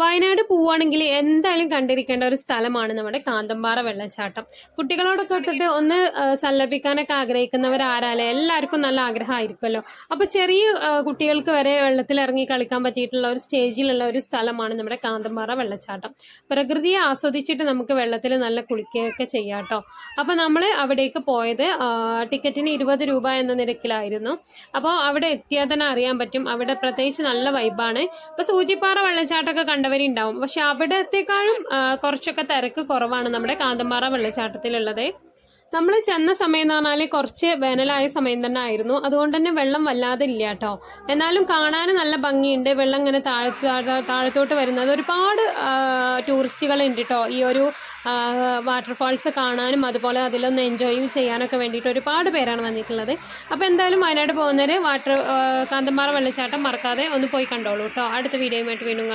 വയനാട് പോവുകയാണെങ്കിൽ എന്തായാലും കണ്ടിരിക്കേണ്ട ഒരു സ്ഥലമാണ് നമ്മുടെ കാന്തമ്പാറ വെള്ളച്ചാട്ടം. കുട്ടികളോടൊക്കെ ഒത്തിട്ട് ഒന്ന് സല്ലപിക്കാനൊക്കെ ആഗ്രഹിക്കുന്നവർ ആരാലേ എല്ലാവർക്കും നല്ല ആഗ്രഹമായിരിക്കുമല്ലോ. അപ്പൊ ചെറിയ കുട്ടികൾക്ക് വരെ വെള്ളത്തിൽ ഇറങ്ങി കളിക്കാൻ പറ്റിയിട്ടുള്ള ഒരു സ്റ്റേജിലുള്ള ഒരു സ്ഥലമാണ് നമ്മുടെ കാന്തമ്പാറ വെള്ളച്ചാട്ടം. പ്രകൃതിയെ ആസ്വദിച്ചിട്ട് നമുക്ക് വെള്ളത്തിൽ നല്ല കുളിക്കുകയൊക്കെ ചെയ്യാം കേട്ടോ. അപ്പൊ നമ്മൾ അവിടേക്ക് പോയത് ടിക്കറ്റിന് 20 രൂപ എന്ന നിരക്കിലായിരുന്നു. അപ്പോൾ അവിടെ എത്തിയാൽ തന്നെ അറിയാൻ പറ്റും, അവിടെ പ്രത്യേകിച്ച് നല്ല വൈബാണ്. ഇപ്പൊ സൂചിപ്പാറ വെള്ളച്ചാട്ടമൊക്കെ കണ്ടവരുണ്ടാവും, പക്ഷെ അവിടത്തെക്കാളും കുറച്ചൊക്കെ തിരക്ക് കുറവാണ് നമ്മുടെ കാന്തമ്പാറ വെള്ളച്ചാട്ടത്തിലുള്ളത്. നമ്മൾ ചെന്ന സമയം എന്ന് പറഞ്ഞാൽ കുറച്ച് വേനലായ സമയം തന്നെ ആയിരുന്നു, അതുകൊണ്ട് തന്നെ വെള്ളം വല്ലാതെ ഇല്ല കേട്ടോ. എന്നാലും കാണാൻ നല്ല ഭംഗിയുണ്ട്. വെള്ളം ഇങ്ങനെ താഴത്തോട്ട് വരുന്നത് ഒരുപാട് ടൂറിസ്റ്റുകൾ ഉണ്ട് കേട്ടോ. ഈ ഒരു വാട്ടർഫാൾസ് കാണാനും അതുപോലെ അതിലൊന്ന് എൻജോയും ചെയ്യാനൊക്കെ വേണ്ടിയിട്ട് ഒരുപാട് പേരാണ് വന്നിട്ടുള്ളത്. അപ്പോൾ എന്തായാലും വയനാട് പോകുന്നവർ കാന്തമ്പാറ വെള്ളച്ചാട്ടം മറക്കാതെ ഒന്ന് പോയി കണ്ടോളൂ കേട്ടോ. അടുത്ത വീഡിയോയുമായിട്ട് വീണ്ടും